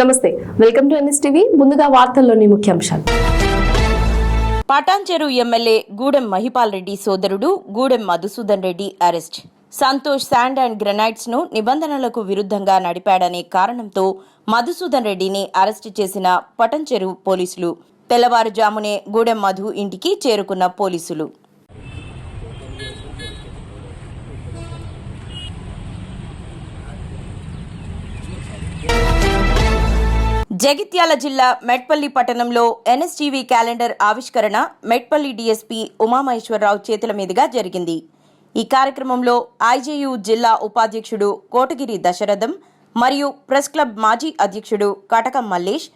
నమస్తే, welcome to NSTV. ముందుగా వార్తల్లోని ముఖ్యాంశాలు. పటాన్చెరు ఎమ్మెల్యే గూడెం మహిపాల్ రెడ్డి సోదరుడు Gudem Madhusudan Reddy arrest. Santosh sand and గ్రెనైడ్స్ ను నిబంధనలకు విరుద్ధంగా నడిపాడనే కారణంతో మధుసూదన్ రెడ్డిని అరెస్టు చేసిన పటాన్చెరు పోలీసులు. తెల్లవారుజామునే గూడెం మధు ఇంటికి చేరుకున్న పోలీసులు జగిత్యాల జిల్లా మెట్పల్లి పట్టణంలో ఎన్ఎస్టీవీ క్యాలెండర్ ఆవిష్కరణ మెట్పల్లి డీఎస్పీ ఉమామహేశ్వరరావు చేతుల మీదుగా జరిగింది. ఈ కార్యక్రమంలో ఐజేయు జిల్లా ఉపాధ్యక్షుడు కోటగిరి దశరథం మరియు ప్రెస్ క్లబ్ మాజీ అధ్యక్షుడు కటకం మల్లేష్,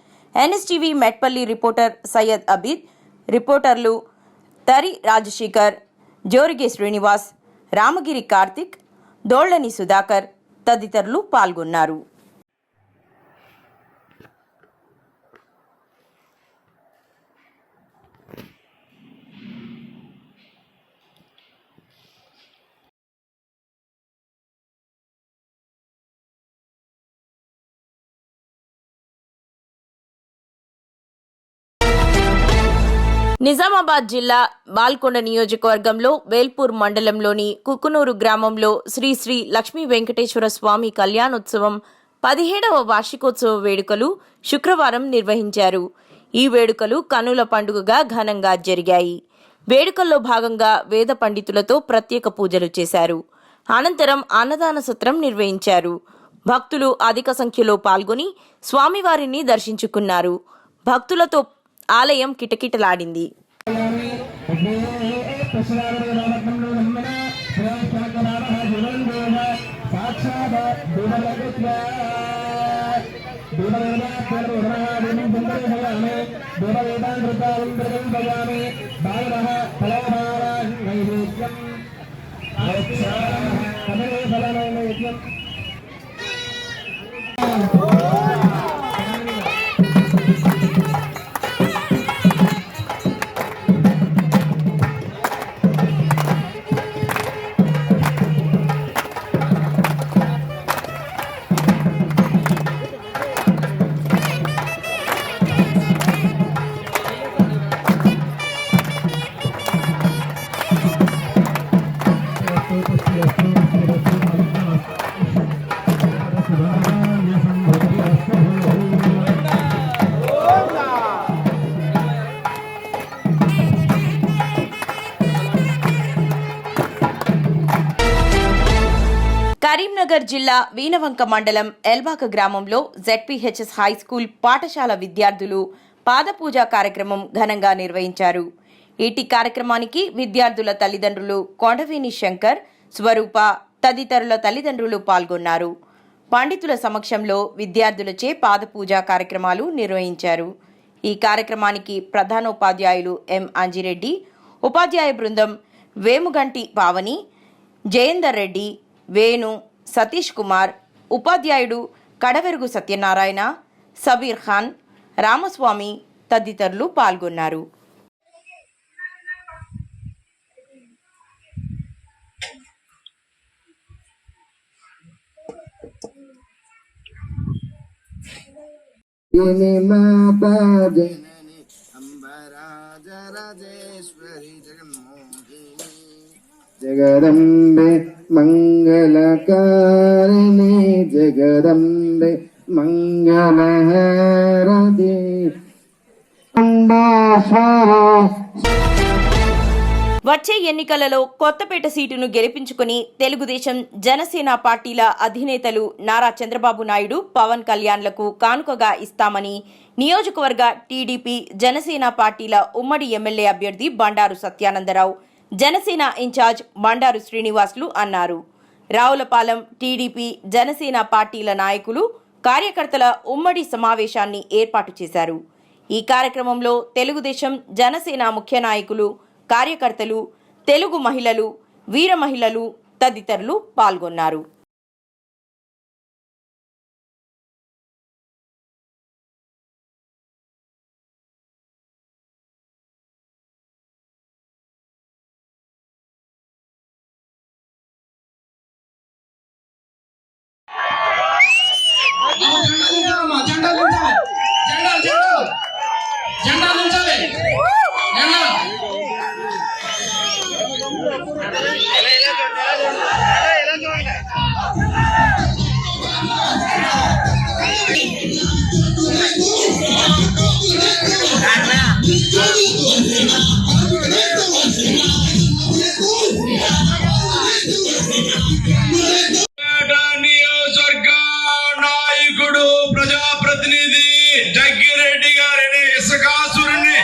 ఎన్ఎస్టీవీ మెట్పల్లి రిపోర్టర్ సయ్యద్ అబీద్, రిపోర్టర్లు తరి రాజశేఖర్, జోరిగే శ్రీనివాస్, రామగిరి కార్తిక్, దోళ్లని సుధాకర్ తదితరులు పాల్గొన్నారు. నిజామాబాద్ జిల్లా బాల్కొండ నియోజకవర్గంలో వేల్పూర్ మండలంలోని కుకునూరు గ్రామంలో శ్రీ శ్రీ లక్ష్మీ వెంకటేశ్వర స్వామి కళ్యాణోత్సవం 17వ వార్షికోత్సవ వేడుకలు శుక్రవారం నిర్వహించారు. ఈ వేడుకలు కన్నుల పండుగగా ఘనంగా జరిగాయి. వేడుకల్లో భాగంగా వేద పండితులతో ప్రత్యేక పూజలు చేశారు. అనంతరం అన్నదాన సత్రం నిర్వహించారు. భక్తులు అధిక సంఖ్యలో పాల్గొని స్వామివారిని దర్శించుకున్నారు. భక్తులతో ఆలయం కిటకిటలాడింది. కరీంనగర్ జిల్లా వీనవంక మండలం ఎల్బాక గ్రామంలో జెడ్పీహెచ్ఎస్ హైస్కూల్ పాఠశాల విద్యార్థులు పాదపూజ కార్యక్రమం ఘనంగా నిర్వహించారు. ఈటి కార్యక్రమానికి విద్యార్థుల తల్లిదండ్రులు కొండవేణి శంకర్, స్వరూప తదితరుల తల్లిదండ్రులు పాల్గొన్నారు. పండితుల సమక్షంలో విద్యార్థులచే పాదపూజ కార్యక్రమాలు నిర్వహించారు. ఈ కార్యక్రమానికి ప్రధానోపాధ్యాయులు ఎం అంజిరెడ్డి, ఉపాధ్యాయ బృందం వేముగంటి పావని, జయేందర్ రెడ్డి, వేణు, సతీష్ కుమార్, ఉపాధ్యాయుడు కడవెరుగు సత్యనారాయణ, సబీర్ ఖాన్, రామస్వామి తదితరులు పాల్గొన్నారు. జగదంబే మంగళకారిణి జగదంబే మంగళహారతి. వచ్చే ఎన్నికలలో కొత్తపేట సీటును గెలిపించుకుని తెలుగుదేశం, జనసేన పార్టీల అధినేతలు నారా చంద్రబాబు నాయుడు, పవన్ కళ్యాణ్లకు కానుకగా ఇస్తామని నియోజకవర్గ టీడీపీ, జనసేన పార్టీల ఉమ్మడి ఎమ్మెల్యే అభ్యర్థి బండారు సత్యానందరావు, జనసేన ఇన్ఛార్జ్ బండారు శ్రీనివాసులు అన్నారు. రావులపాలెం టీడీపీ, జనసేన పార్టీల నాయకులు, కార్యకర్తల ఉమ్మడి సమావేశాన్ని ఏర్పాటు చేశారు. ఈ కార్యక్రమంలో తెలుగుదేశం, జనసేన ముఖ్య నాయకులు, కార్యకర్తలు, తెలుగు మహిళలు, వీర మహిళలు తదితరులు పాల్గొన్నారు. జెండా నియోజకవర్గ నాయకుడు ప్రజాప్రతినిధి జగ్గిరెడ్డి గారిని ఇసుకాసురుని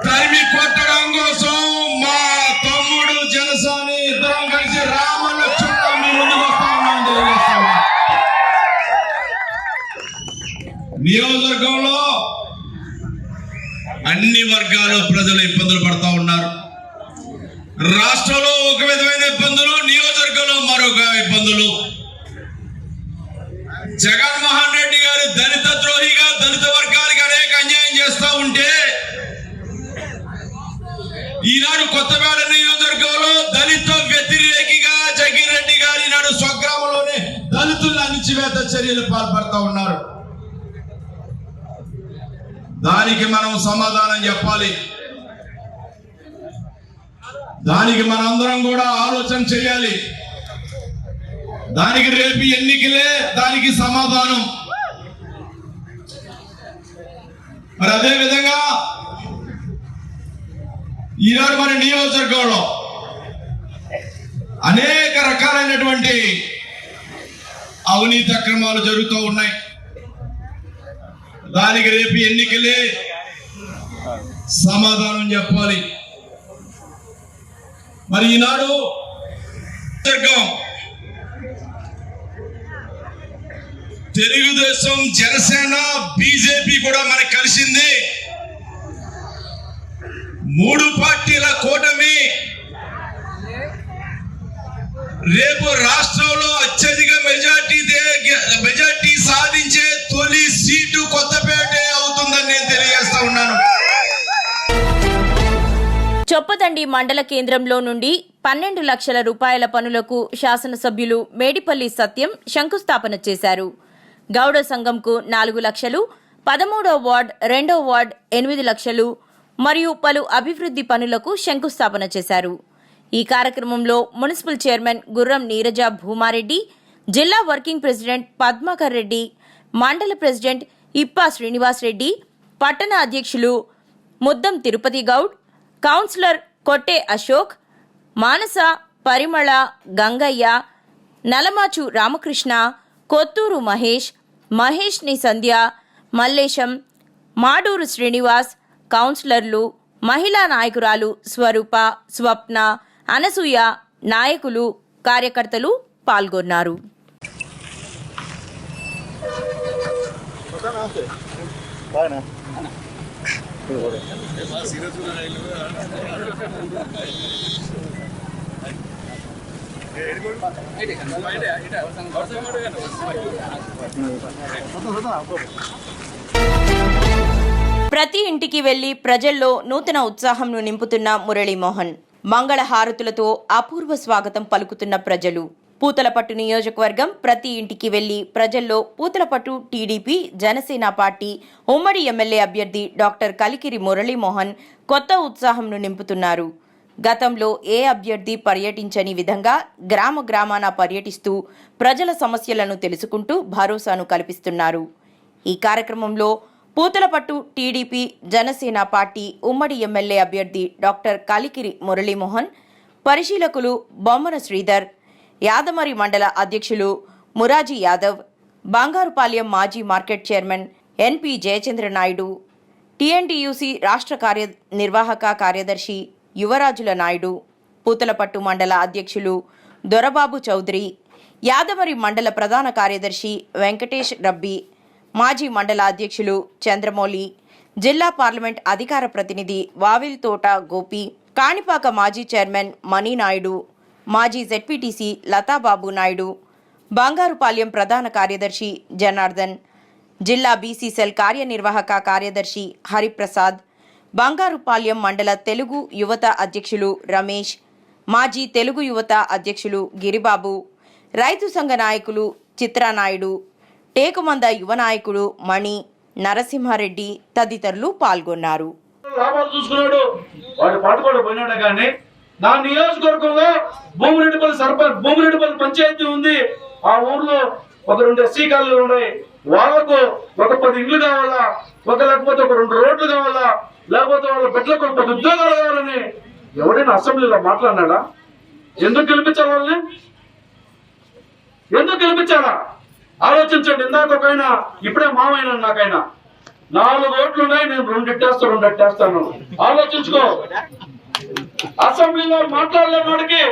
తరిమి కొట్టడం కోసం మా తమ్ముడు జనసాని ఇద్దరం కలిసి రామలక్ష్మణ మీ ముందుకు వస్తా ఉన్నాం. తెలియజేస్తాము. నియోజకవర్గంలో అన్ని వర్గాల ప్రజలు ఇబ్బందులు పడతా ఉన్నారు. రాష్ట్రంలో ఒక విధమైన ఇబ్బందులు, నియోజకవర్గంలో మరొక ఇబ్బందులు. జగన్మోహన్ రెడ్డి గారు దళిత ద్రోహిగా దళిత వర్గానికి అనేక అన్యాయం చేస్తా ఉంటే ఈనాడు కొత్తపేట నియోజకవర్గంలో దళిత వ్యతిరేకిగా జగ్గిరెడ్డి గారు ఈనాడు స్వగ్రామంలోనే దళితుల అణిచివేత చర్యలు పాల్పడతా ఉన్నారు. దానికి మనం సమాధానం చెప్పాలి. దానికి మనందరం కూడా ఆలోచన చేయాలి. దానికి రేపు ఎన్నికలే దానికి సమాధానం. మరి అదే విధంగా ఈనాడు మన నియోజకవర్గంలో అనేక రకాలైనటువంటి అవినీతి అక్రమాలు జరుగుతూ ఉన్నాయి. దానికి రేపు ఎన్నికలే సమాధానం చెప్పాలి. మరి ఈనాడు తెలుగుదేశం, జనసేన, బీజేపీ కూడా మనకు కలిసింది. 3 పార్టీల కూటమి రేపు రాష్ట్రంలో అత్యధిక మెజార్టీ సాధించే తొలి సీటు కొత్తపేటే అవుతుందని నేను తెలియజేస్తా ఉన్నాను. చొప్పదండి మండల కేంద్రంలో నుండి 12 లక్షల రూపాయల పనులకు శాసనసభ్యులు మేడిపల్లి సత్యం శంకుస్థాపన చేశారు. గౌడ సంఘంకు 4 లక్షలు, 13వ వార్డ్, 2వ వార్డ్ 8 లక్షలు మరియు పలు అభివృద్ధి పనులకు శంకుస్థాపన చేశారు. ఈ కార్యక్రమంలో మున్సిపల్ చైర్మన్ గుర్రం నీరజ భూమారెడ్డి, జిల్లా వర్కింగ్ ప్రెసిడెంట్ పద్మాకర్ రెడ్డి, మండల ప్రెసిడెంట్ ఇప్పా శ్రీనివాస్ రెడ్డి, పట్టణ అధ్యక్షులు ముద్దం తిరుపతి గౌడ్, కౌన్సిలర్ కొట్టే అశోక్, మానస, పరిమళ, గంగయ్య, నలమాచు రామకృష్ణ, కొత్తూరు మహేష్ ని సంధ్య, మల్లేశం, మాడూరు శ్రీనివాస్, కౌన్సిలర్లు, మహిళా నాయకురాలు స్వరూప, స్వప్న, అనసూయ, నాయకులు, కార్యకర్తలు పాల్గొన్నారు. ప్రతి ఇంటికి వెళ్లి ప్రజల్లో నూతన ఉత్సాహంను నింపుతున్న మురళీమోహన్, మంగళ హారతులతో అపూర్వ స్వాగతం పలుకుతున్న ప్రజలు. పూతలపట్టు నియోజకవర్గం ప్రతి ఇంటికి వెళ్లి ప్రజల్లో పూతలపట్టు టీడీపీ, జనసేన పార్టీ ఉమ్మడి ఎమ్మెల్యే అభ్యర్థి డాక్టర్ కలికిరి మురళీమోహన్ కొత్త ఉత్సాహంను నింపుతున్నారు. గతంలో ఏ అభ్యర్థి పర్యటించని విధంగా గ్రామాన పర్యటిస్తూ ప్రజల సమస్యలను తెలుసుకుంటూ భరోసాను కల్పిస్తున్నారు. ఈ కార్యక్రమంలో పూతలపట్టు టీడీపీ, జనసేన పార్టీ ఉమ్మడి ఎమ్మెల్యే అభ్యర్థి డాక్టర్ కలికిరి మురళీమోహన్, పరిశీలకులు బొమ్మన శ్రీధర్, యాదమరి మండల అధ్యక్షులు మురాజీ యాదవ్, బంగారుపాలెం మాజీ market chairman NP Jayachandra Naidu, TNTUC రాష్ట్ర నిర్వాహక కార్యదర్శి యువరాజుల నాయుడు, పూతలపట్టు మండల అధ్యక్షులు దొరబాబు చౌదరి, యాదమరి మండల ప్రధాన కార్యదర్శి వెంకటేష్ రబ్బీ, మాజీ మండల అధ్యక్షులు చంద్రమౌళి, జిల్లా పార్లమెంట్ అధికార ప్రతినిధి వావిల్ తోట గోపి, కాణిపాక మాజీ చైర్మన్ మణినాయుడు, మాజీ జెడ్పీటీసీ లతాబాబు నాయుడు, బంగారుపాలెం ప్రధాన కార్యదర్శి జనార్దన్, జిల్లా బీసీ సెల్ కార్యనిర్వాహక కార్యదర్శి హరిప్రసాద్, బంగారుపాలెం మండల తెలుగు యువత అధ్యక్షులు రమేష్, మాజీ తెలుగు యువత అధ్యక్షులు గిరిబాబు, రైతు సంఘ నాయకులు చిత్రానాయుడు, టేకుమంద యువ నాయకుడు మణి, నరసింహారెడ్డి తదితరులు పాల్గొన్నారు. లాభాలు చూసుకున్నాడు, వాడు పాటుకోడు పోయినాడు. కానీ నా నియోజకవర్గంలో భూమిరెడ్డిపల్లి పంచాయతీ ఉంది. ఆ ఊర్లో ఒక 2 ఎస్సీ కాలనీలు ఉన్నాయి. వాళ్ళకు ఒక 10 ఇళ్ళు కావాలా, లేకపోతే ఒక 2 రోడ్లు కావాలా, లేకపోతే వాళ్ళ బిడ్డలకు ఒక 10 ఉద్యోగాలు కావాలని ఎవడైనా అసెంబ్లీలో మాట్లాడినాడా? ఎందుకు గెలిపించాలి వాళ్ళని? ఎందుకు గెలిపించాలా? ఆలోచించండి. ఇందాక ఒక ఆయన ఇప్పుడే మామైనా నాకైనా 4 ఓట్లు ఉన్నాయి, నేను 2 ఎట్టేస్తాను. ఆలోచించుకో. అసెంబ్లీలో మాట్లాడలేని వాడికి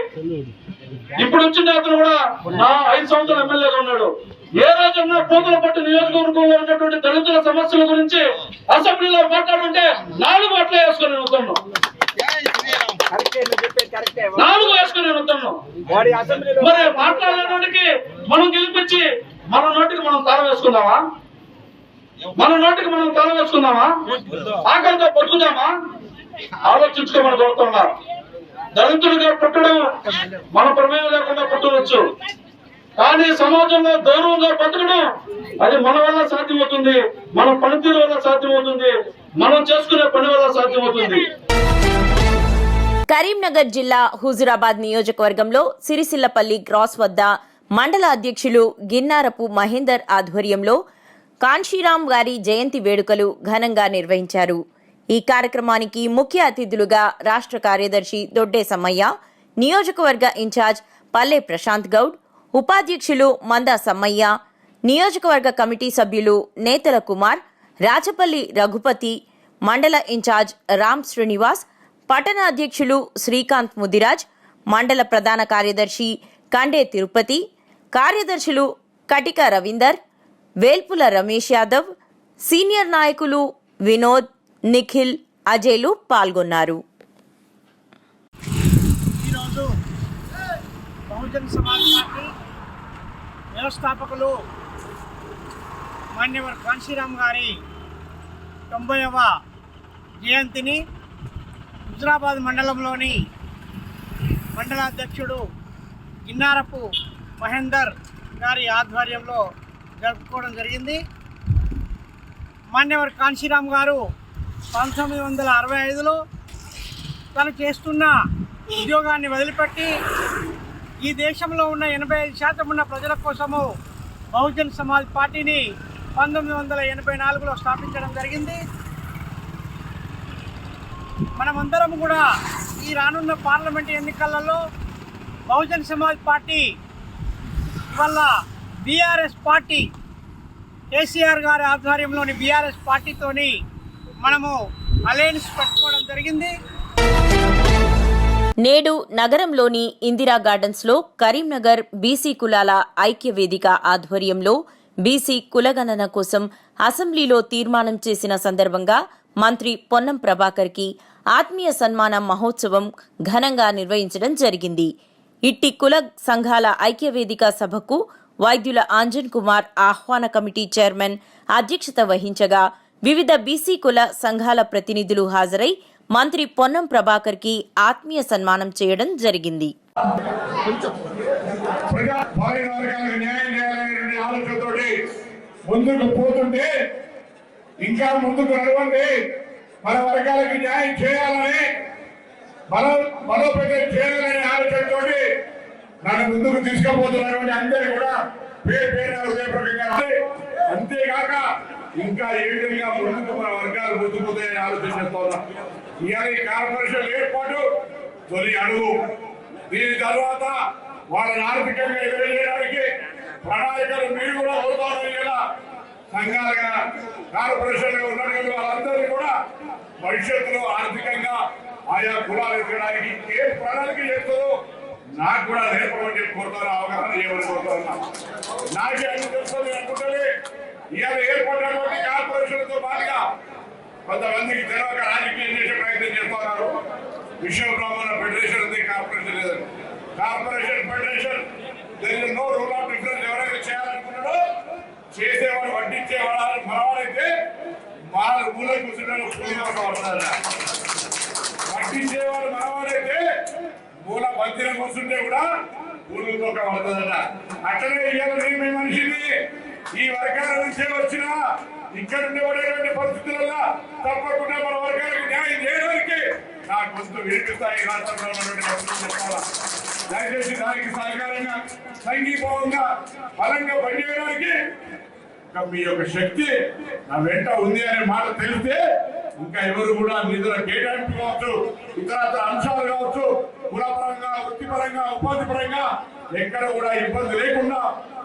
ఇప్పుడు వచ్చిన అతను కూడా నా 5 సంవత్సరాలు ఎమ్మెల్యేగా ఉన్నాడు. ఏ రోజన్నా పూతలపట్టు నియోజకవర్గంలో ఉన్నటువంటి దళితుల సమస్యల గురించి అసెంబ్లీలో మాట్లాడుంటే 4 ఓట్లే వేసుకొని వస్తున్నాం. 4 వేసుకొని వస్తున్నాం. మరి మాట్లాడలేని వాడికి మనం గెలిపించి మన నోటికి మనం తాళం వేసుకున్నామా? ఆకలితో బతుకుదామా? ఆలోచించుకోమని కోరుతున్నారు. దళితుడిగా పుట్టడం మన ప్రమేయం లేకుండా పుట్టవచ్చు, కానీ సమాజంలో గౌరవంగా బతకడం అది మన వల్ల సాధ్యమవుతుంది, మన పనితీరు వల్ల సాధ్యమవుతుంది, మనం చేసుకునే పని వల్ల సాధ్యమవుతుంది. కరీంనగర్ జిల్లా హుజురాబాద్ నియోజకవర్గంలో సిరిసిల్లపల్లి క్రాస్ వద్ద మండల అధ్యక్షులు గిన్నారపు మహేందర్ ఆధ్వర్యంలో కాన్షీరాం గారి జయంతి వేడుకలు ఘనంగా నిర్వహించారు. ఈ కార్యక్రమానికి ముఖ్య అతిథులుగా రాష్ట్ర కార్యదర్శి దొడ్డే సమ్మయ్య, నియోజకవర్గ ఇన్ఛార్జ్ పల్లె ప్రశాంత్ గౌడ్, ఉపాధ్యక్షులు మందా సమ్మయ్య, నియోజకవర్గ కమిటీ సభ్యులు నేతల కుమార్, రాచపల్లి రఘుపతి, మండల ఇన్ఛార్జ్ రామ్ శ్రీనివాస్, పట్టణ అధ్యక్షులు శ్రీకాంత్ ముదిరాజ్, మండల ప్రధాన కార్యదర్శి కండే తిరుపతి, కార్యదర్శులు కటిక రవీందర్, వేల్పుల రమేష్ యాదవ్, సీనియర్ నాయకులు వినోద్, నిఖిల్, అజయ్లు పాల్గొన్నారు. ఈరోజు బహుజన్ సమాజ్ పార్టీ వ్యవస్థాపకులు మాన్యవర్ కాన్షీరాం గారి 90వ జయంతిని హుజురాబాద్ మండలంలోని మండలాధ్యక్షుడు గిన్నారపు మహేందర్ గారి ఆధ్వర్యంలో జరుపుకోవడం జరిగింది. మాన్యవర్ కాన్షీరాం గారు 1965లో తను చేస్తున్న ఉద్యోగాన్ని వదిలిపెట్టి ఈ దేశంలో ఉన్న 85% ఉన్న ప్రజల కోసము బహుజన్ సమాజ్ పార్టీని 1984లో స్థాపించడం జరిగింది. మనమందరం కూడా ఈ రానున్న పార్లమెంట్ ఎన్నికలలో బహుజన్ సమాజ్ పార్టీ వల్ల బీఆర్ఎస్ పార్టీ కేసీఆర్ గారి ఆధ్వర్యంలోని బీఆర్ఎస్ పార్టీతోని మనము అలయన్స్ పెట్టుకోవడం జరిగింది. నేడు నగరంలోని ఇందిరా గార్డెన్స్లో కరీంనగర్ బీసీ కులాల ఐక్య వేదిక ఆధ్వర్యంలో బీసీ కులగణన కోసం అసెంబ్లీలో తీర్మానం చేసిన సందర్భంగా మంత్రి పొన్నం ప్రభాకర్కి ఆత్మీయ సన్మాన మహోత్సవం ఘనంగా నిర్వహించడం జరిగింది. ఇట్టి కుల సంఘాల ఐక్యవేదిక సభకు వైద్యుల ఆంజన్ కుమార్ ఆహ్వాన కమిటీ చైర్మన్ అధ్యక్షత వహించగా వివిధ బీసీ కుల సంఘాల ప్రతినిధులు హాజరై మంత్రి పొన్నం ప్రభాకర్కి ఆత్మీయ సన్మానం చేయడం జరిగింది. ముందుకు పోతుంటే ఇంకా ముందుకు నడవండి, మన వర్గాలకు న్యాయం చేయాలని బలోపేతం చేయాలనే ఆలోచనతో నన్ను ముందుకు తీసుకుపోతున్నటువంటి అందరూ కూడా హృదయపూర్వకంగా, అంతేకాక ఇంకా ఏ విధంగా ముందుకు మన వర్గాలు ముందుకుపోతాయని ఆలోచన చేస్తున్నా. ఇవాళ ఈ కార్పొరేషన్ ఏర్పాటు తొలి అడుగు. దీని తర్వాత వాళ్ళని ఆర్థికంగా ఎదురయ్యడానికి ప్రణాళికలు మీరు కూడా కోరుతారు. ఇలా సంఘాలుగా కార్పొరేషన్ ఉన్నటువంటి వాళ్ళందరినీ కూడా భవిష్యత్తులో ఆర్థికంగా ఆయా కులాలు ఎదగడానికి ఏ ప్రణాళిక చేస్తుందో నాకు కూడా నేర్పమని చెప్పి కోరుతాను, అవగాహన చేయమని కోరుతున్నా. నాకే అన్ని తెలుస్తుంది అనుకుంటుంది. ఇవాళ ఏర్పడినటువంటి కార్పొరేషన్తో పాటుగా కొంతమందికి తెలవక రాజకీయం చేసే ప్రయత్నం చేస్తున్నారు. విశ్వ బ్రాహ్మణ ఫెడరేషన్ ఉంది, కార్పొరేషన్ లేదండి. Corporation federation no rule of difference. ఎవరైతే చేయాలనుకున్నాడో చేసేవాడు వడ్డించేవాడు మనవాడైతే వాళ్ళ ఊళ్ళో కూర్చుంటే పడుతుందట. వడ్డించేవాడు మనవాడైతే మూల మందిర కూర్చుంటే కూడా ఊళ్ళో పడుతుందట. అట్లనే ఇవాళ మనిషిని ఈ వర్గాల నుంచే వచ్చిన ఇక్కడ ఉండేటువంటి పరిస్థితులలో తప్పకుండా మన వర్గాలకు న్యాయం చేయడానికి నా గొంతు వినిపిస్తాయి. రాష్ట్రంలో ఉన్నటువంటి పరిస్థితులు చెప్పాలా. దయచేసి దానికి సహకారంగా సంఘీభావంగా బలంగా పనిచేయడానికి మీ యొక్క శక్తి నా వెంట ఉంది అనే మాట తెలిస్తే ఇంకా ఎవరు కూడా నిధుల కేటాయింపు కావచ్చు, ఇతర అంశాలు కావచ్చు, కులపరంగా, వృత్తిపరంగా, ఉపాధి పరంగా ఎక్కడ కూడా ఇబ్బంది లేకుండా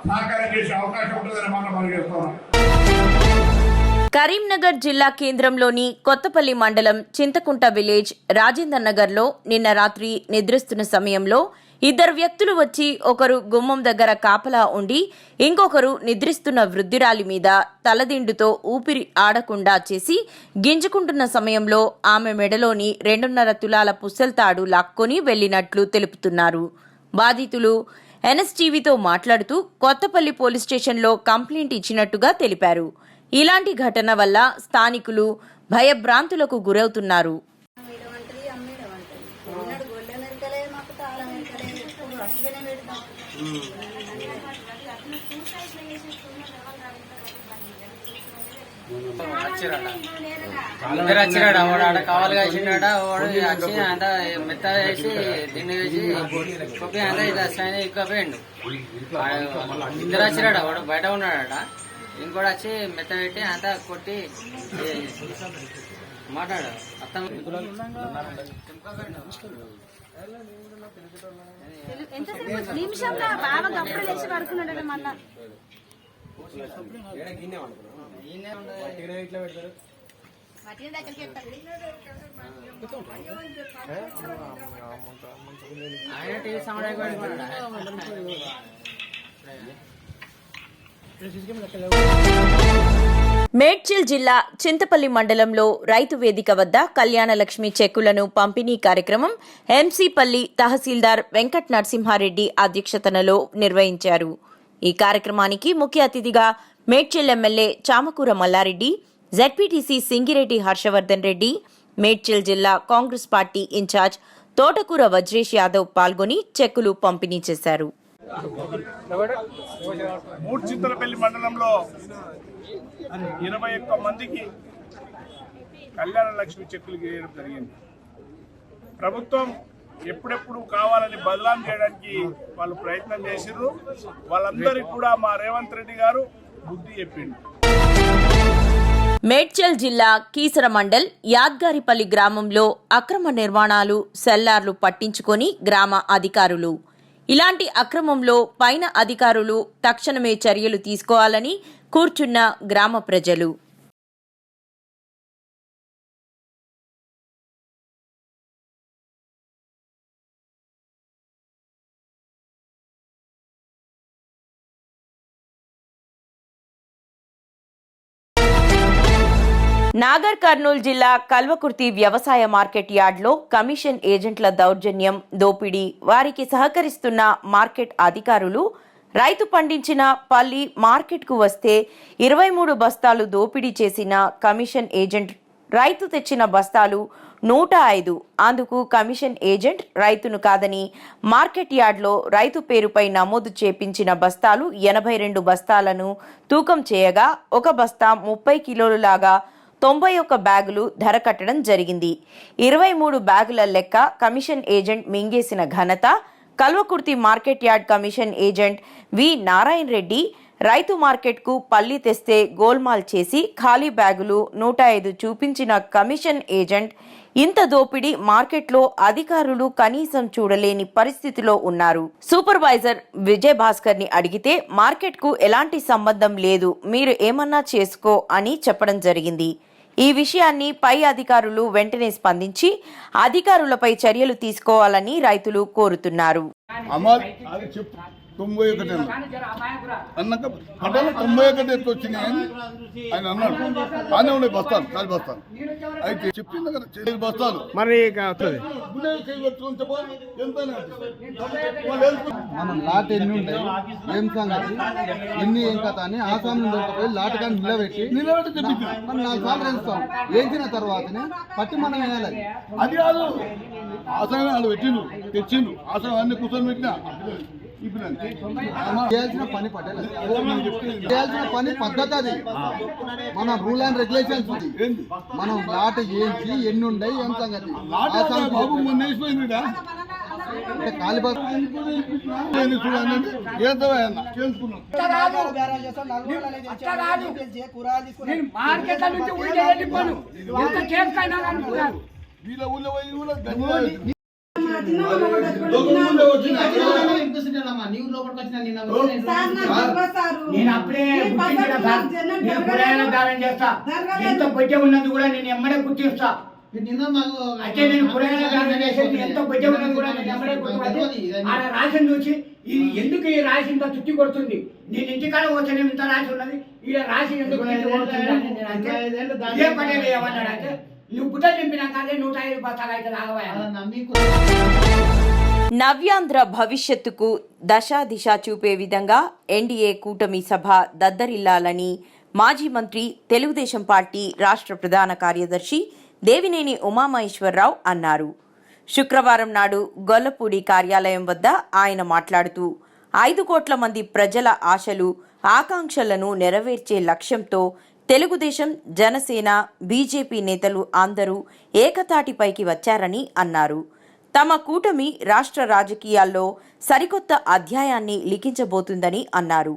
సహకారం చేసే అవకాశం ఉంటుందని మాట మనం చేస్తున్నాం. కరీంనగర్ జిల్లా కేంద్రంలోని కొత్తపల్లి మండలం చింతకుంట విలేజ్ రాజేందర్ నగర్లో నిన్న రాత్రి నిద్రిస్తున్న సమయంలో ఇద్దరు వ్యక్తులు వచ్చి ఒకరు గుమ్మం దగ్గర కాపలా ఉండి ఇంకొకరు నిద్రిస్తున్న వృద్ధురాలి మీద తలదిండుతో ఊపిరి ఆడకుండా చేసి గింజుకుంటున్న సమయంలో ఆమె మెడలోని 2.5 తులాల పుస్తెల్తాడు లాక్కొని వెళ్లినట్లు తెలుపుతున్నారు. బాధితులు ఎన్ఎస్టీవీతో మాట్లాడుతూ కొత్తపల్లి పోలీస్ స్టేషన్లో కంప్లైంట్ ఇచ్చినట్టుగా తెలిపారు. ఇలాంటి ఘటన వల్ల స్థానికులు భయభ్రాంతులకు గురవుతున్నారు. ఇద్దరు వచ్చినాడ వాడు ఆడ కావాలి కాసినాడ వాడు వచ్చి అంత మెత్త వేసి దిండు వేసి కొప్పి అంతా ఇది వస్తాయని ఇక్కపోయిండు. ఇద్దరు వచ్చినాడ వాడు బయట ఉన్నాడట, ఇంకోటి వచ్చి మెత్త పెట్టి అంతా కొట్టి మాట్లాడు అత్తం నిమిషంలో బాగా గప్పుడు లేచి పడుకున్నాడు. మళ్ళా ఆయన టీవీ సౌండ్ అయిపోయి మేడ్చల్ జిల్లా చింతపల్లి మండలంలో రైతు వేదిక వద్ద కళ్యాణలక్ష్మి చెక్కులను పంపిణీ కార్యక్రమం ఎంసీపల్లి తహసీల్దార్ వెంకట్ నరసింహారెడ్డి అధ్యక్షతనలో నిర్వహించారు. ఈ కార్యక్రమానికి ముఖ్య అతిథిగా మేడ్చల్ ఎమ్మెల్యే చామకూర మల్లారెడ్డి, జెడ్పీటీసీ సింగిరెడ్డి హర్షవర్ధన్ రెడ్డి, మేడ్చల్ జిల్లా కాంగ్రెస్ పార్టీ ఇన్ఛార్జ్ తోటకూర వజ్రేష్ యాదవ్ పాల్గొని చెక్కులు పంపిణీ చేశారు. చింతలపల్లి మండలంలో 21 మందికి కళ్యాణ లక్ష్మి చెక్కులు గీయడం జరిగింది. ప్రభుత్వం ఎప్పుడెప్పుడు కావాలని బదలాం చేయడానికి వాళ్ళు ప్రయత్నం చేసిర్రు. వాళ్ళందరికీ కూడా మా రేవంత్ రెడ్డి గారు బుద్ధి చెప్పిండు. మేడ్చల్ జిల్లా కీసర మండల్ యాద్గారిపల్లి గ్రామంలో అక్రమ నిర్మాణాలు, సెల్లార్లు పట్టించుకొని గ్రామ అధికారులు. ఇలాంటి అక్రమంలో పైన అధికారులు తక్షణమే చర్యలు తీసుకోవాలని కూర్చున్న గ్రామ ప్రజలు. నాగర్ కర్నూలు జిల్లా కల్వకుర్తి వ్యవసాయ మార్కెట్ యార్డ్లో కమిషన్ ఏజెంట్ల దౌర్జన్యం, దోపిడీ, వారికి సహకరిస్తున్న మార్కెట్ అధికారులు రైతు పండించిన పల్లి మార్కెట్కు వస్తే 23 బస్తాలు దోపిడీ చేసిన కమిషన్ ఏజెంట్ రైతు తెచ్చిన బస్తాలు 105. అందుకు కమిషన్ ఏజెంట్ రైతును కాదని మార్కెట్ యార్డ్లో రైతు పేరుపై నమోదు చేపించిన బస్తాలు 82 బస్తాలను తూకం చేయగా ఒక బస్తా 30 కిలోలులాగా 91 బ్యాగులు ధర కట్టడం జరిగింది. 23 బ్యాగుల లెక్క కమిషన్ ఏజెంట్ మింగేసిన ఘనత Kalwakurthy market yard commission agent V Narayana Reddy. రైతు మార్కెట్కు పల్లి తెస్తే గోల్మాల్ చేసి ఖాళీ బ్యాగులు 105 చూపించిన కమిషన్ ఏజెంట్ ఇంత దోపిడీ మార్కెట్లో అధికారులు కనీసం చూడలేని పరిస్థితిలో ఉన్నారు. సూపర్వైజర్ విజయ్ భాస్కర్ ని అడిగితే మార్కెట్కు ఎలాంటి సంబంధం లేదు, మీరు ఏమన్నా చేసుకో అని చెప్పడం జరిగింది. ఈ విషయాన్ని పై అధికారులు వెంటనే స్పందించి అధికారులపై చర్యలు తీసుకోవాలని రైతులు కోరుతున్నారు. 91 అన్నాక పట్టాలు 91 ఎత్తు వచ్చినాయని ఆయన అన్నాడు. బాగానే ఉన్నాయి బస్తాలు, ఖాళీ బస్తాలు. అయితే చెప్పింది కదా 7 బస్తాలు మరి మనం లాట్ ఎన్ని ఉంటాయి, ఏం సంగతి, ఎన్ని ఏం కథ అని ఆసామి పోయి లాట్ కానీ నిలబెట్టి తెప్పించాం. మనం 4 సార్లు వేస్తాం. వేసిన తర్వాతనే పట్టి మనం వేయాలి. అది కాదు, ఆసామి వాళ్ళు పెట్టిండు, తెచ్చిండు. ఆసామి అన్ని కూర్చొని పెట్టినా చేయాల్సిన పని పటేల్ చేయాల్సిన పని పద్ధతి అది. మన రూల్ అండ్ రెగ్యులేషన్స్ ఉంది. మనం లాట ఏంటి ఎన్ని ఉన్నాయి ఏం సంగతి బాబు మొన్న వేసిపోయింది అంటే కాలిబాగ్ వీళ్ళ ఊళ్ళో పోయి కూడా నేను అప్పుడే నేను కూరగాయల దానం చేస్తా. ఎంత బొజ్జ ఉన్నది కూడా నేను ఎమ్మడే గుర్తిస్తా. అయితే నేను కూరగాయల దానం చేసేది ఎంత బొజ్జ ఉన్నది కూడా నేను ఎమ్మడే గుర్తుపట్టి ఆడ రాసిన చూసి ఇది ఎందుకు ఈ రాసి ఇంత చుట్టి కొడుతుంది, నేను ఇంటికాడ వచ్చాను ఇంత రాసి ఉన్నది ఈడ రాసి ఎందుకు ఇదే పటేల్ ఏమన్నాడు అంటే నువ్వు గుడ్డలు నింపినాక 105 బస్తాలు అయితే రాగవా. నవ్యాంధ్ర భవిష్యత్తుకు దశా దిశ చూపే విధంగా ఎన్డీఏ కూటమి సభ దద్దరిల్లాలని మాజీ మంత్రి తెలుగుదేశం పార్టీ రాష్ట్ర ప్రధాన కార్యదర్శి దేవినేని ఉమామహేశ్వరరావు అన్నారు. శుక్రవారం నాడు గొల్లపూడి కార్యాలయం వద్ద ఆయన మాట్లాడుతూ 5 కోట్ల మంది ప్రజల ఆశలు ఆకాంక్షలను నెరవేర్చే లక్ష్యంతో తెలుగుదేశం, జనసేన, బీజేపీ నేతలు అందరూ ఏకతాటిపైకి వచ్చారని అన్నారు. తమ కూటమి రాష్ట్ర రాజకీయాల్లో సరికొత్త అధ్యాయాన్ని లిఖించబోతుందని అన్నారు.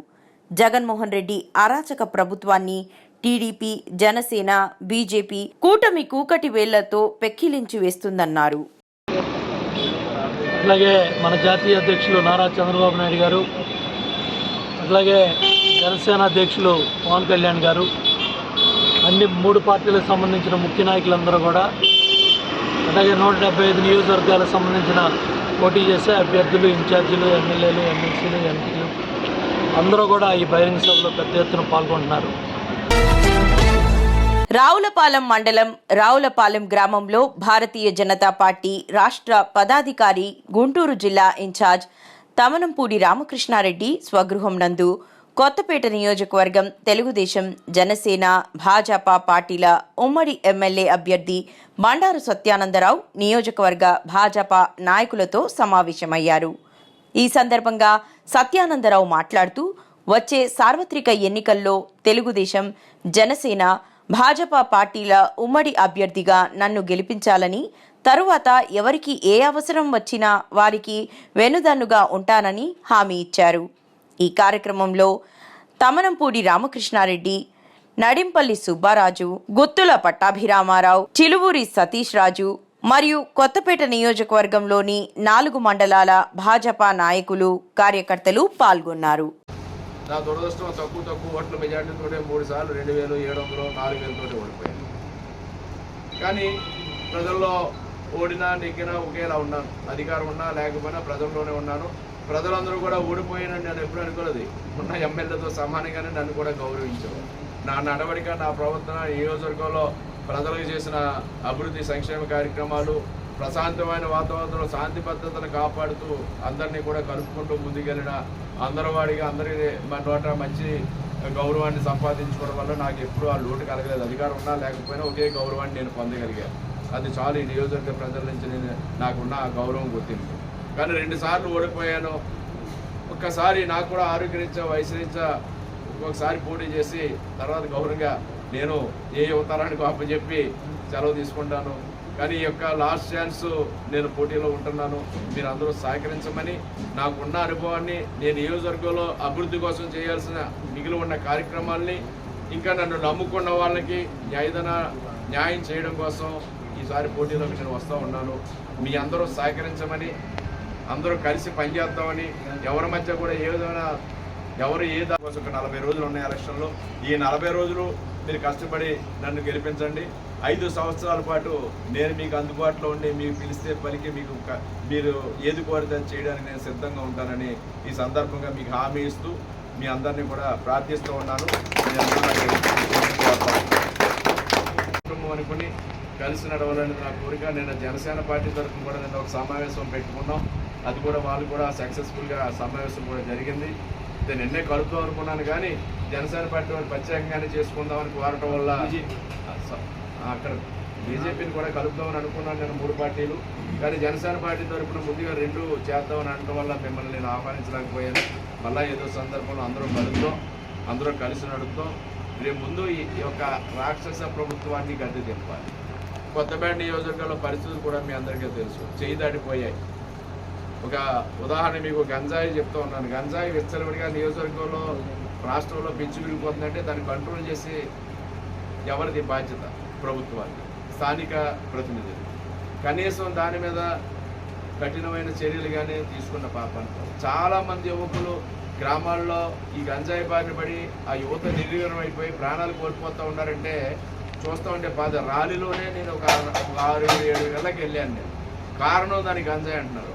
జగన్మోహన్ రెడ్డి అరాచక ప్రభుత్వాన్ని టీడీపీ, జనసేన, బీజేపీ కూటమి కూకటి వేళ్లతో పెక్కిలించి వేస్తుందన్నారు. అట్లాగే మన జాతీయ అధ్యక్షులు నారా చంద్రబాబు నాయుడు గారు, అట్లాగే జనసేన అధ్యక్షులు పవన్ కళ్యాణ్ గారు, అన్ని 3 పార్టీలకు సంబంధించిన ముఖ్య నాయకులందరూ కూడా, అలాగే 175 నియోజకవర్గాలకు సంబంధించిన పోటీ చేసే అభ్యర్థులు, ఇన్ఛార్జీలు, ఎమ్మెల్యేలు, ఎమ్మెల్సీలు, ఎంపీలు అందరూ కూడా ఈ బహిరంగ సభలో పెద్ద ఎత్తున పాల్గొంటున్నారు. రావులపాలెం మండలం రావులపాలెం గ్రామంలో భారతీయ జనతా పార్టీ రాష్ట్ర పదాధికారి, గుంటూరు జిల్లా ఇన్ఛార్జ్ తమనంపూడి రామకృష్ణారెడ్డి స్వగృహం నందు కొత్తపేట నియోజకవర్గం తెలుగుదేశం, జనసేన, భాజపా పార్టీల ఉమ్మడి ఎమ్మెల్యే అభ్యర్థి బండారు సత్యానందరావు నియోజకవర్గ భాజపా నాయకులతో సమావేశమయ్యారు. ఈ సందర్భంగా సత్యానందరావు మాట్లాడుతూ వచ్చే సార్వత్రిక ఎన్నికల్లో తెలుగుదేశం, జనసేన, భాజపా పార్టీల ఉమ్మడి అభ్యర్థిగా నన్ను గెలిపించాలని, తరువాత ఎవరికి ఏ అవసరం వచ్చినా వారికి వెనుదన్నుగా ఉంటానని హామీ ఇచ్చారు. ఈ కార్యక్రమంలో తమనంపూడి రామకృష్ణారెడ్డి, నడింపల్లి సుబ్బారాజు, గుత్తుల పట్టాభిరామారావు, చిలువూరి సతీష్ రాజు మరియు కొత్తపేట నియోజకవర్గంలోని 4 మండలాల భాజపా నాయకులు, కార్యకర్తలు పాల్గొన్నారు. నా దురదృష్టం తక్కువ ఓట్ల మెజార్టీతో 3 సార్లు 2700, 4000 ఓడిపోయాను. కానీ ప్రజల్లో ఓడినా నెగ్గినా ఒకేలా ఉన్నాను. అధికారం ఉన్నా లేకపోయినా ప్రజల్లోనే ఉన్నాను. ప్రజలందరూ కూడా ఓడిపోయానని నేను ఎప్పుడు అనుకోలేదు. ఉన్న ఎమ్మెల్యేతో సమానంగానే నన్ను కూడా గౌరవించారు. నా నడవడిక, నా ప్రవర్తన, నియోజకవర్గంలో ప్రజలకు చేసిన అభివృద్ధి సంక్షేమ కార్యక్రమాలు, ప్రశాంతమైన వాతావరణంలో శాంతి భద్రతను కాపాడుతూ అందరినీ కూడా కలుపుకుంటూ ముందుకెళ్ళిన అందరివాడిగా అందరి నోట మంచి గౌరవాన్ని సంపాదించుకోవడం వల్ల నాకు ఎప్పుడు ఆ లోటు కలగలేదు. అధికారం ఉన్నా లేకపోయినా ఒకే గౌరవాన్ని నేను పొందగలిగాను. అది చాలు. ఈ నియోజకవర్గ ప్రజల నుంచి నాకున్న గౌరవం గుర్తింపు. కానీ 2 సార్లు ఓడిపోయాను. ఒక్కసారి నాకు కూడా ఆరోగ్యరీత్యా, వయసురీత్యా ఒకసారి పోటీ చేసి తర్వాత గౌరవంగా నేను ఏ యువతరానికి అప్పచెప్పి సెలవు తీసుకుంటాను. కానీ ఈ యొక్క లాస్ట్ ఛాన్స్ నేను పోటీలో ఉంటున్నాను. మీరు అందరూ సహకరించమని, నాకున్న అనుభవాన్ని, నేను నియోజకవర్గంలో అభివృద్ధి కోసం చేయాల్సిన మిగిలి ఉన్న కార్యక్రమాల్ని, ఇంకా నన్ను నమ్ముకున్న వాళ్ళకి న్యాయం చేయడం కోసం ఈసారి పోటీలోకి నేను వస్తూ ఉన్నాను. మీ అందరూ సహకరించమని, అందరూ కలిసి పనిచేద్దామని, ఎవరి మధ్య కూడా ఏ విధమైన ఎవరు ఏ దాకోసం 40 రోజులు ఉన్నాయి ఎలక్షన్లో. ఈ 40 రోజులు మీరు కష్టపడి నన్ను గెలిపించండి. 5 సంవత్సరాల పాటు నేను మీకు అందుబాటులో ఉండి, మీకు పిలిస్తే పలికి, మీరు ఏది కోరితే చేయడానికి నేను సిద్ధంగా ఉంటానని ఈ సందర్భంగా మీకు హామీ ఇస్తూ మీ అందరినీ కూడా ప్రార్థిస్తూ ఉన్నాను. కుటుంబం అనుకుని కలిసి నడవాలని నా కోరిక. నేను జనసేన పార్టీ తరఫున కూడా నేను ఒక సమావేశం పెట్టుకున్నాం. అది కూడా వాళ్ళు కూడా సక్సెస్ఫుల్గా సమావేశం కూడా జరిగింది. నిన్నే కలుపుదాం అనుకున్నాను, కానీ జనసేన పార్టీ వాళ్ళు ప్రత్యేకంగానే చేసుకుందామని కోరటం వల్ల అక్కడ బీజేపీని కూడా కలుపుదామని అనుకున్నాను నేను 3 పార్టీలు. కానీ జనసేన పార్టీ తరఫున ముందుగా 2 చేద్దామని అనడం వల్ల మిమ్మల్ని నేను ఆహ్వానించలేకపోయాను. మళ్ళీ ఏదో సందర్భంలో అందరూ కలుద్దాం, అందరూ కలిసి నడుపుతాం. రేపు ముందు ఈ యొక్క రాక్షస ప్రభుత్వాన్ని గద్దె దింపాలి. కొత్తపేట నియోజకవర్గంలో పరిస్థితులు కూడా మీ అందరికీ తెలుసు, చేయి దాటిపోయాయి. ఒక ఉదాహరణ మీకు గంజాయి చెప్తూ ఉన్నాను. గంజాయి విచ్చలవిడిగా నియోజకవర్గంలో రాష్ట్రంలో పెంచి విరిగిపోతుందంటే దాన్ని కంట్రోల్ చేసి ఎవరిది బాధ్యత? ప్రభుత్వానికి, స్థానిక ప్రతినిధులు. కనీసం దాని మీద కఠినమైన చర్యలు కానీ తీసుకున్న పాపం. చాలామంది యువకులు గ్రామాల్లో ఈ గంజాయి బారిన పడి ఆ యువత నిర్వీర్యం అయిపోయి ప్రాణాలు కోల్పోతూ ఉన్నారంటే చూస్తూ ఉంటే బాధ. ర్యాలీలోనే నేను ఒక 6-7 నెలలకు వెళ్ళాను నేను. కారణం దానికి గంజాయి అంటున్నారు.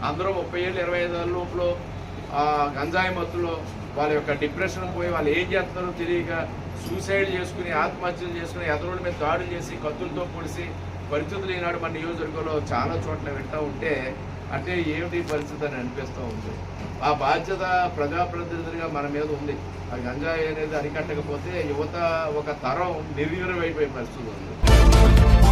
అందరూ 30 ఏళ్ళు 25 ఏళ్ళ లోపల గంజాయి మత్తులో వాళ్ళ యొక్క డిప్రెషన్ పోయి వాళ్ళు ఏం చేస్తున్నారో తెలియక సూసైడ్ చేసుకుని, ఆత్మహత్యలు చేసుకుని, ఎదరోళ్ళ మీద దాడులు చేసి, కత్తులతో పొడిసి పరిస్థితులు ఈనాడు మన నియోజకవర్గంలో చాలా చోట్ల వింటూ ఉంటే అంటే ఏమిటి పరిస్థితి అని అనిపిస్తూ ఉంది. ఆ బాధ్యత ప్రజాప్రతినిధులుగా మన మీద ఉంది. ఆ గంజాయి అనేది అరికట్టకపోతే యువత ఒక తరం నిర్వీర్యం అయిపోయే పరిస్థితి ఉంది.